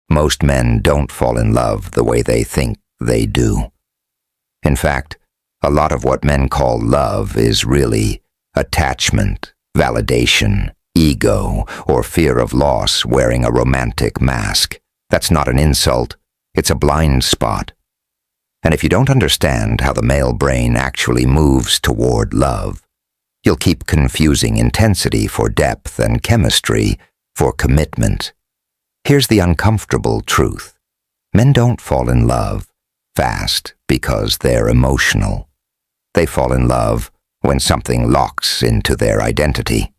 most men don't fall in love the way they think they do. In fact, a lot of what men call love is really attachment, validation, ego, or fear of loss wearing a romantic mask. That's not an insult, it's a blind spot. And if you don't understand how the male brain actually moves toward love, you'll keep confusing intensity for depth and chemistry for commitment. Here's the uncomfortable truth. Men don't fall in love fast because they're emotional. They fall in love when something locks into their identity.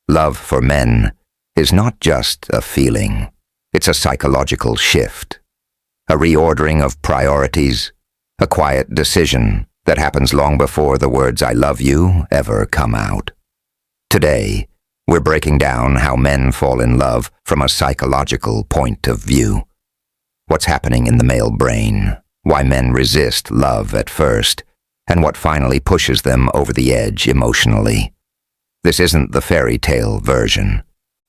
Love for men is not just a feeling. It's a psychological shift, a reordering of priorities, a quiet decision that happens long before the words "I love you" ever come out. Today, we're breaking down how men fall in love from a psychological point of view. What's happening in the male brain, why men resist love at first, and what finally pushes them over the edge emotionally. This isn't the fairy tale version.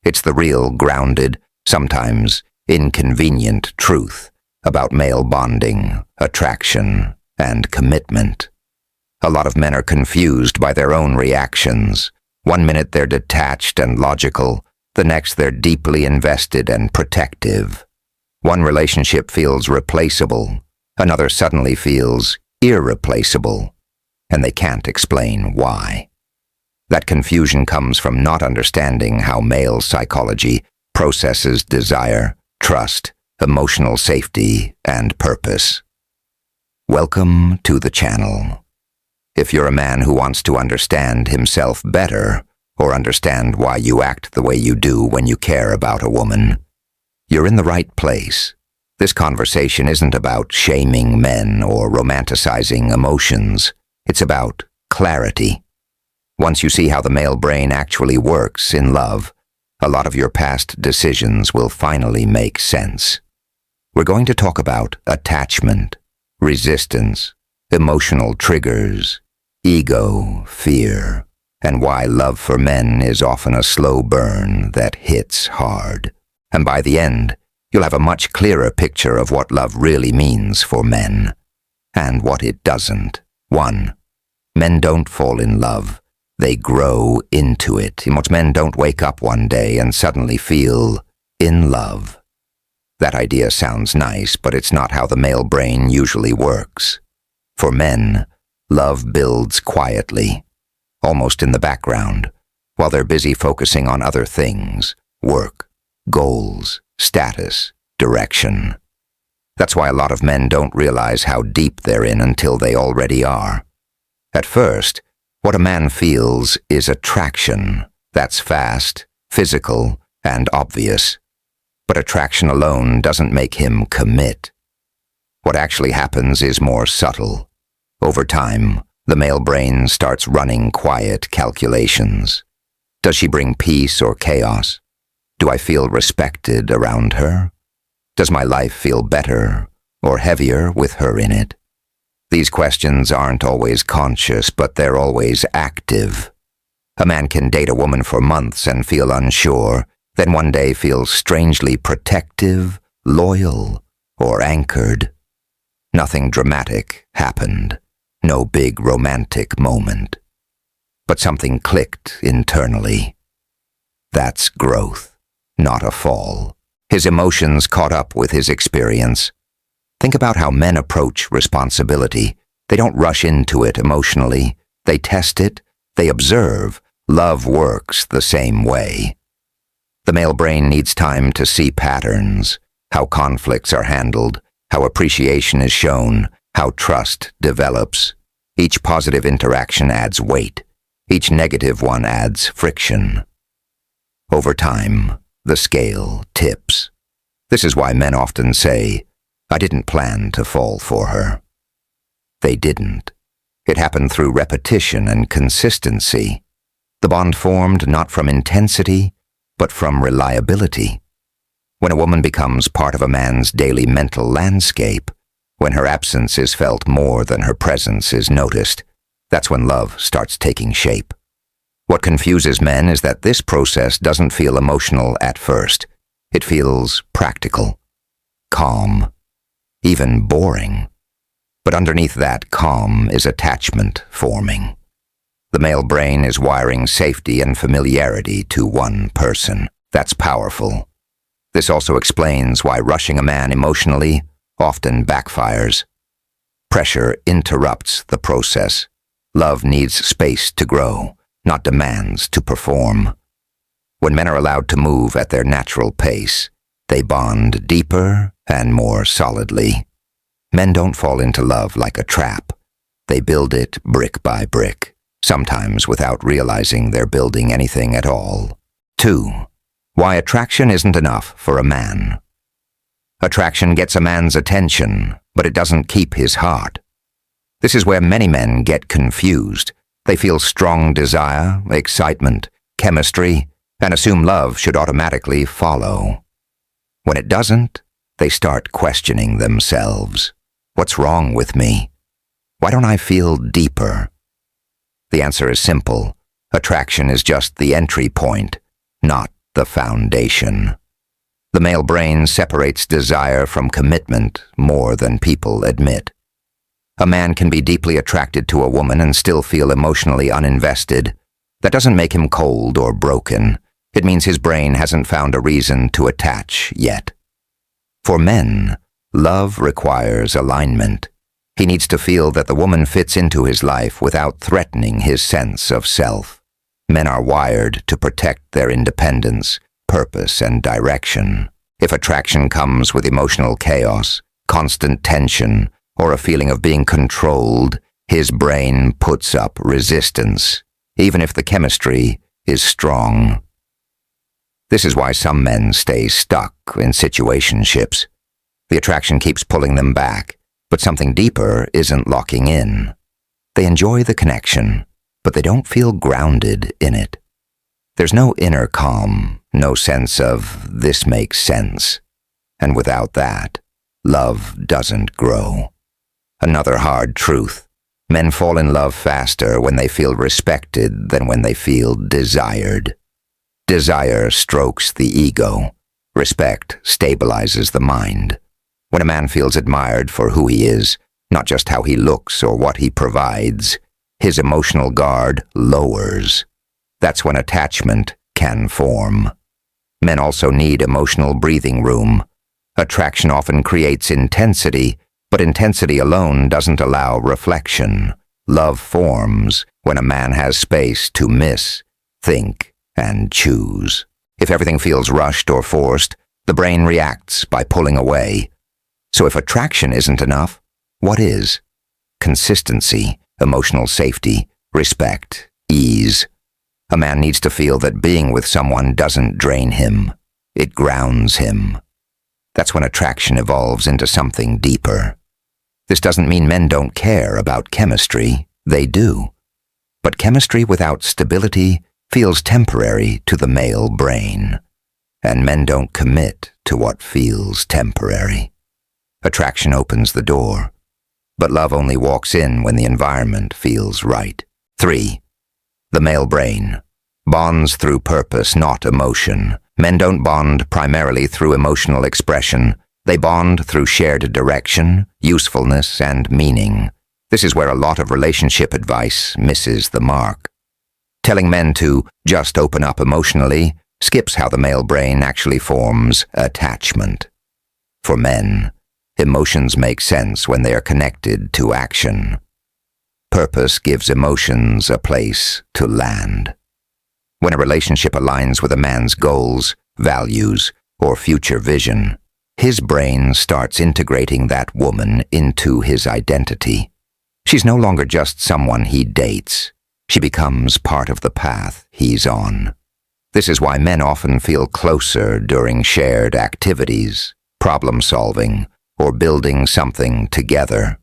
It's the real, grounded, sometimes inconvenient truth about male bonding, attraction, and commitment. A lot of men are confused by their own reactions. One minute they're detached and logical, the next they're deeply invested and protective. One relationship feels replaceable, another suddenly feels irreplaceable, and they can't explain why. That confusion comes from not understanding how male psychology processes desire, trust, emotional safety, and purpose. Welcome to the channel. If you're a man who wants to understand himself better, or understand why you act the way you do when you care about a woman, you're in the right place. This conversation isn't about shaming men or romanticizing emotions. It's about clarity. Once you see how the male brain actually works in love, a lot of your past decisions will finally make sense. We're going to talk about attachment, resistance, emotional triggers, ego, fear, and why love for men is often a slow burn that hits hard. And by the end, you'll have a much clearer picture of what love really means for men, and what it doesn't. 1. Men don't fall in love. They grow into it. Most men don't wake up one day and suddenly feel in love. That idea sounds nice, but it's not how the male brain usually works. For men, love builds quietly, almost in the background, while they're busy focusing on other things: work, goals, status, direction. That's why a lot of men don't realize how deep they're in until they already are. At first, what a man feels is attraction. That's fast, physical, and obvious. But attraction alone doesn't make him commit. What actually happens is more subtle. Over time, the male brain starts running quiet calculations. Does she bring peace or chaos? Do I feel respected around her? Does my life feel better or heavier with her in it? These questions aren't always conscious, but they're always active. A man can date a woman for months and feel unsure, then one day feel strangely protective, loyal, or anchored. Nothing dramatic happened. No big romantic moment. But something clicked internally. That's growth, not a fall. His emotions caught up with his experience. Think about how men approach responsibility. They don't rush into it emotionally. They test it. They observe. Love works the same way. The male brain needs time to see patterns, how conflicts are handled, how appreciation is shown, how trust develops. Each positive interaction adds weight. Each negative one adds friction. Over time, the scale tips. This is why men often say, "I didn't plan to fall for her." They didn't. It happened through repetition and consistency. The bond formed not from intensity, but from reliability. When a woman becomes part of a man's daily mental landscape, when her absence is felt more than her presence is noticed, that's when love starts taking shape. What confuses men is that this process doesn't feel emotional at first. It feels practical. calm, even boring. But underneath that calm is attachment forming. The male brain is wiring safety and familiarity to one person. That's powerful. This also explains why rushing a man emotionally often backfires. Pressure interrupts the process. Love needs space to grow, not demands to perform. When men are allowed to move at their natural pace, they bond deeper and more solidly. Men don't fall into love like a trap. They build it brick by brick, sometimes without realizing they're building anything at all. 2. Why attraction isn't enough for a man. Attraction gets a man's attention, but it doesn't keep his heart. This is where many men get confused. They feel strong desire, excitement, chemistry, and assume love should automatically follow. When it doesn't, they start questioning themselves. What's wrong with me? Why don't I feel deeper? The answer is simple. Attraction is just the entry point, not the foundation. The male brain separates desire from commitment more than people admit. A man can be deeply attracted to a woman and still feel emotionally uninvested. That doesn't make him cold or broken. It means his brain hasn't found a reason to attach yet. For men, love requires alignment. He needs to feel that the woman fits into his life without threatening his sense of self. Men are wired to protect their independence, purpose, and direction. If attraction comes with emotional chaos, constant tension, or a feeling of being controlled, his brain puts up resistance, even if the chemistry is strong. This is why some men stay stuck in situationships. The attraction keeps pulling them back, but something deeper isn't locking in. They enjoy the connection, but they don't feel grounded in it. There's no inner calm, no sense of this makes sense. And without that, love doesn't grow. Another hard truth. Men fall in love faster when they feel respected than when they feel desired. Desire strokes the ego. Respect stabilizes the mind. When a man feels admired for who he is, not just how he looks or what he provides, his emotional guard lowers. That's when attachment can form. Men also need emotional breathing room. Attraction often creates intensity, but intensity alone doesn't allow reflection. Love forms when a man has space to miss, think, and choose. If everything feels rushed or forced, the brain reacts by pulling away. So if attraction isn't enough, what is? Consistency, emotional safety, respect, ease. A man needs to feel that being with someone doesn't drain him. It grounds him. That's when attraction evolves into something deeper. This doesn't mean men don't care about chemistry. They do. But chemistry without stability feels temporary to the male brain. And men don't commit to what feels temporary. Attraction opens the door, but love only walks in when the environment feels right. 3. The male brain bonds through purpose, not emotion. Men don't bond primarily through emotional expression. They bond through shared direction, usefulness, and meaning. This is where a lot of relationship advice misses the mark. Telling men to just open up emotionally skips how the male brain actually forms attachment. For men, emotions make sense when they are connected to action. Purpose gives emotions a place to land. When a relationship aligns with a man's goals, values, or future vision, his brain starts integrating that woman into his identity. She's no longer just someone he dates. She becomes part of the path he's on. This is why men often feel closer during shared activities, problem-solving, or building something together.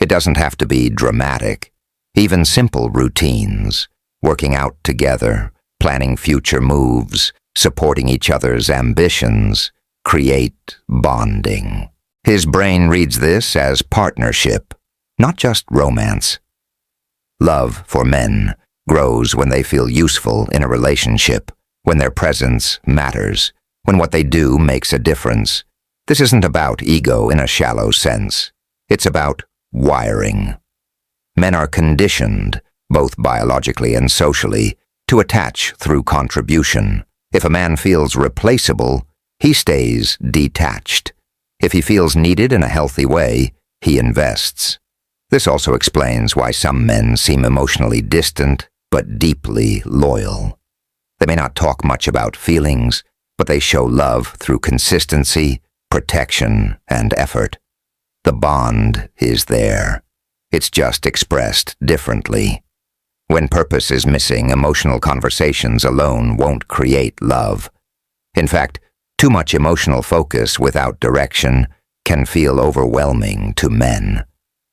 It doesn't have to be dramatic. Even simple routines, working out together, planning future moves, supporting each other's ambitions, create bonding. His brain reads this as partnership, not just romance. Love for men grows when they feel useful in a relationship, when their presence matters, when what they do makes a difference. This isn't about ego in a shallow sense. It's about wiring. Men are conditioned, both biologically and socially, to attach through contribution. If a man feels replaceable, he stays detached. If he feels needed in a healthy way, he invests. This also explains why some men seem emotionally distant, but deeply loyal. They may not talk much about feelings, but they show love through consistency, protection, and effort. The bond is there. It's just expressed differently. When purpose is missing, emotional conversations alone won't create love. In fact, too much emotional focus without direction can feel overwhelming to men.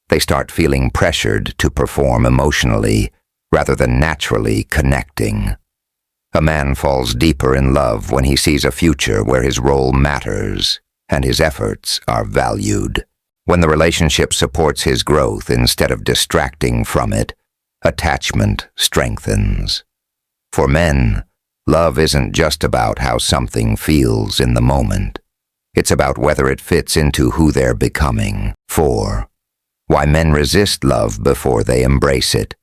They start feeling pressured to perform emotionally rather than naturally connecting. A man falls deeper in love when he sees a future where his role matters and his efforts are valued. When the relationship supports his growth instead of distracting from it, attachment strengthens. For men, love isn't just about how something feels in the moment. It's about whether it fits into who they're becoming. 4. Why men resist love before they embrace it.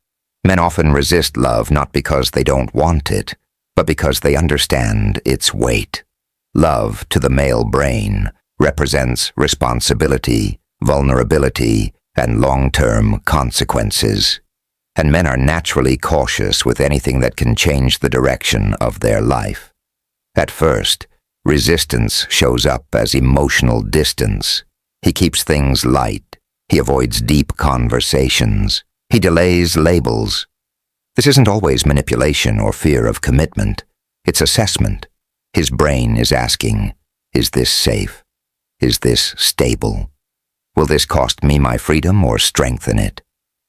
Men often resist love not because they don't want it, but because they understand its weight. Love, to the male brain, represents responsibility, vulnerability, and long-term consequences. And men are naturally cautious with anything that can change the direction of their life. At first, resistance shows up as emotional distance. He keeps things light. He avoids deep conversations. He delays labels. This isn't always manipulation or fear of commitment. It's assessment. His brain is asking, is this safe? Is this stable? Will this cost me my freedom or strengthen it?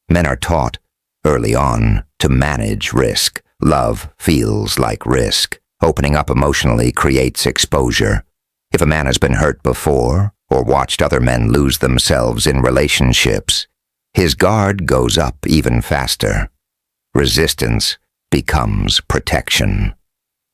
Men are taught, early on, to manage risk. Love feels like risk. Opening up emotionally creates exposure. If a man has been hurt before, or watched other men lose themselves in relationships, his guard goes up even faster. Resistance becomes protection.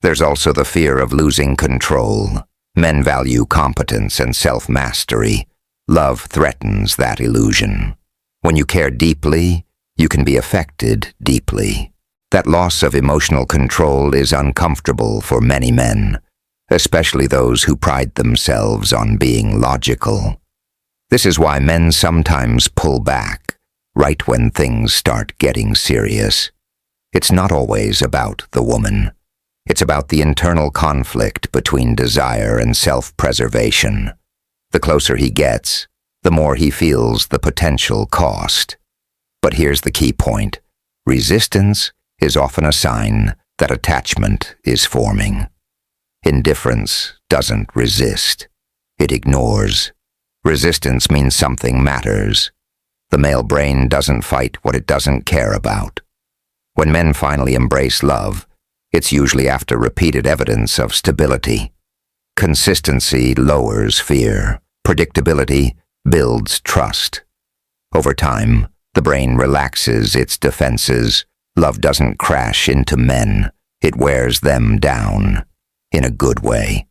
There's also the fear of losing control. Men value competence and self-mastery. Love threatens that illusion. When you care deeply, you can be affected deeply. That loss of emotional control is uncomfortable for many men, especially those who pride themselves on being logical. This is why men sometimes pull back, right when things start getting serious. It's not always about the woman. It's about the internal conflict between desire and self-preservation. The closer he gets, the more he feels the potential cost. But here's the key point. Resistance is often a sign that attachment is forming. Indifference doesn't resist. It ignores. Resistance means something matters. The male brain doesn't fight what it doesn't care about. When men finally embrace love, it's usually after repeated evidence of stability. Consistency lowers fear. Predictability builds trust. Over time, the brain relaxes its defenses. Love doesn't crash into men. It wears them down, in a good way.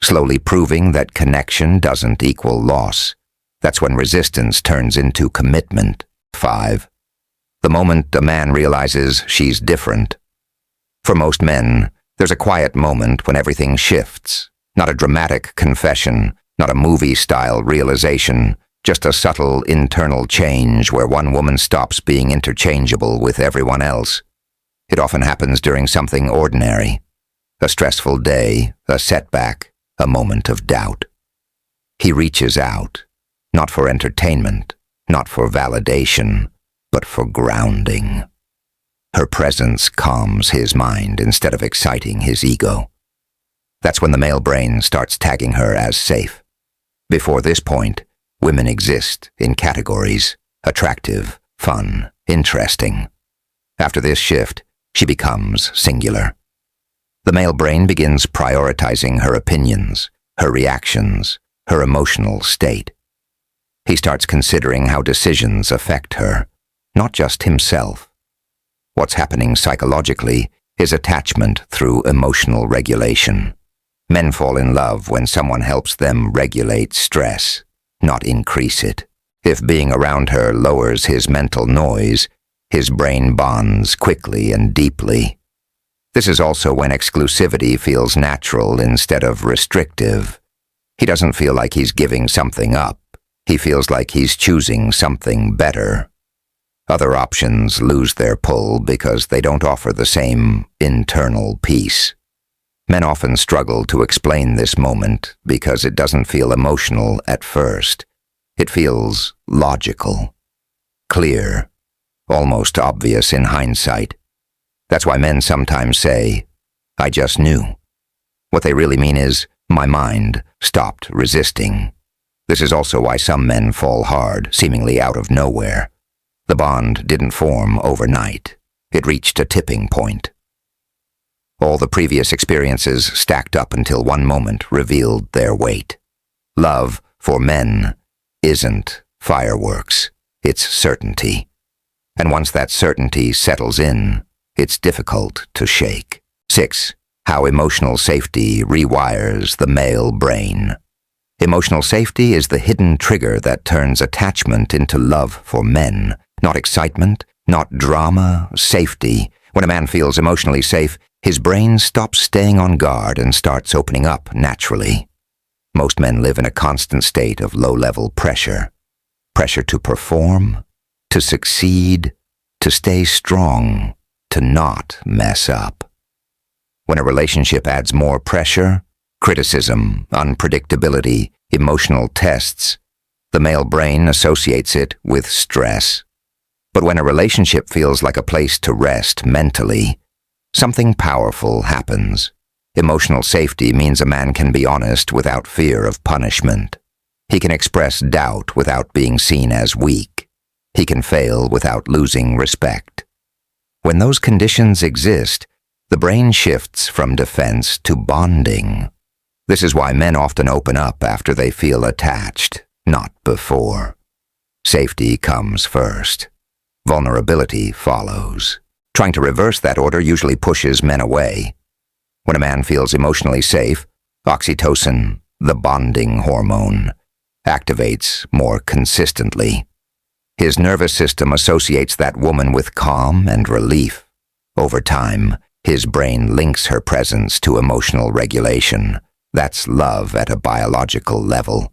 Slowly proving that connection doesn't equal loss. That's when resistance turns into commitment. 5. The moment a man realizes she's different. For most men, there's a quiet moment when everything shifts. Not a dramatic confession, not a movie-style realization, just a subtle internal change where one woman stops being interchangeable with everyone else. It often happens during something ordinary. A stressful day, a setback, a moment of doubt. He reaches out, not for entertainment, not for validation, but for grounding. Her presence calms his mind instead of exciting his ego. That's when the male brain starts tagging her as safe. Before this point, women exist in categories: attractive, fun, interesting. After this shift, she becomes singular. The male brain begins prioritizing her opinions, her reactions, her emotional state. He starts considering how decisions affect her, not just himself. What's happening psychologically is attachment through emotional regulation. Men fall in love when someone helps them regulate stress, not increase it. If being around her lowers his mental noise, his brain bonds quickly and deeply. This is also when exclusivity feels natural instead of restrictive. He doesn't feel like he's giving something up. He feels like he's choosing something better. Other options lose their pull because they don't offer the same internal peace. Men often struggle to explain this moment because it doesn't feel emotional at first. It feels logical, clear, almost obvious in hindsight. That's why men sometimes say, "I just knew." What they really mean is, "My mind stopped resisting." This is also why some men fall hard, seemingly out of nowhere. The bond didn't form overnight. It reached a tipping point. All the previous experiences stacked up until one moment revealed their weight. Love, for men, isn't fireworks. It's certainty. And once that certainty settles in, it's difficult to shake. 6. How emotional safety rewires the male brain. Emotional safety is the hidden trigger that turns attachment into love for men. Not excitement, not drama, safety. When a man feels emotionally safe, his brain stops staying on guard and starts opening up naturally. Most men live in a constant state of low-level pressure. Pressure to perform, to succeed, to stay strong, to not mess up. When a relationship adds more pressure, criticism, unpredictability, emotional tests, the male brain associates it with stress. But when a relationship feels like a place to rest mentally, something powerful happens. Emotional safety means a man can be honest without fear of punishment. He can express doubt without being seen as weak. He can fail without losing respect. When those conditions exist, the brain shifts from defense to bonding. This is why men often open up after they feel attached, not before. Safety comes first. Vulnerability follows. Trying to reverse that order usually pushes men away. When a man feels emotionally safe, oxytocin, the bonding hormone, activates more consistently. His nervous system associates that woman with calm and relief. Over time, his brain links her presence to emotional regulation. That's love at a biological level.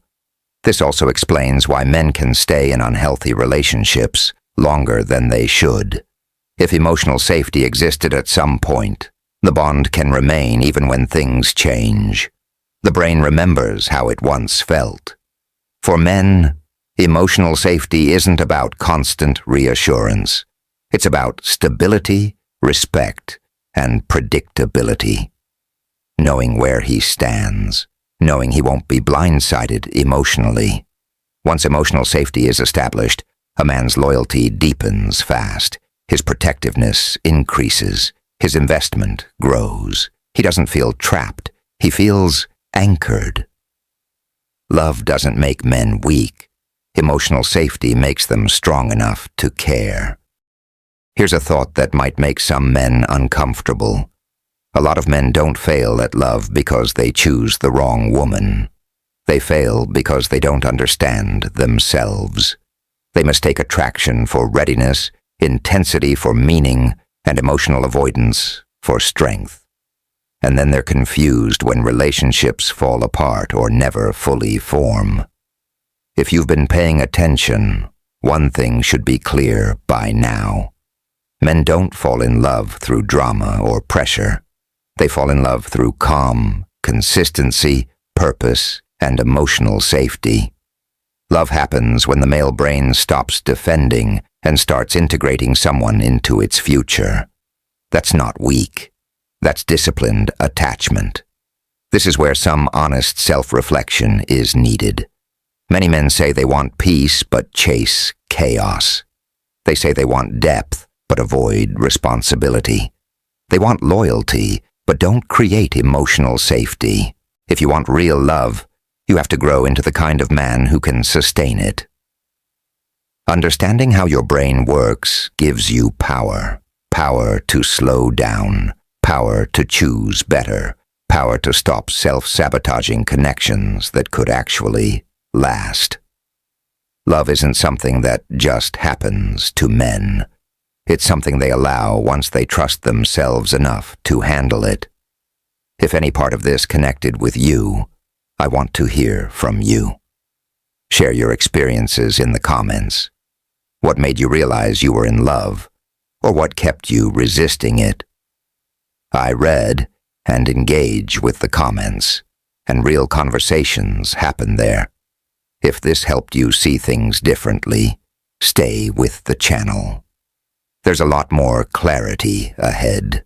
This also explains why men can stay in unhealthy relationships longer than they should. If emotional safety existed at some point, the bond can remain even when things change. The brain remembers how it once felt. For men, emotional safety isn't about constant reassurance. It's about stability, respect, and predictability. Knowing where he stands, knowing he won't be blindsided emotionally. Once emotional safety is established, a man's loyalty deepens fast. His protectiveness increases. His investment grows. He doesn't feel trapped. He feels anchored. Love doesn't make men weak. Emotional safety makes them strong enough to care. Here's a thought that might make some men uncomfortable. A lot of men don't fail at love because they choose the wrong woman. They fail because they don't understand themselves. They mistake attraction for readiness, intensity for meaning, and emotional avoidance for strength. And then they're confused when relationships fall apart or never fully form. If you've been paying attention, one thing should be clear by now. Men don't fall in love through drama or pressure. They fall in love through calm, consistency, purpose, and emotional safety. Love happens when the male brain stops defending and starts integrating someone into its future. That's not weak. That's disciplined attachment. This is where some honest self-reflection is needed. Many men say they want peace but chase chaos. They say they want depth but avoid responsibility. They want loyalty but don't create emotional safety. If you want real love, you have to grow into the kind of man who can sustain it. Understanding how your brain works gives you power. Power to slow down. Power to choose better. power to stop self-sabotaging connections that could actually last. Love isn't something that just happens to men. It's something they allow once they trust themselves enough to handle it. If any part of this connected with you, I want to hear from you. Share your experiences in the comments. What made you realize you were in love, or what kept you resisting it? I read and engage with the comments, and real conversations happen there. If this helped you see things differently, stay with the channel. There's a lot more clarity ahead.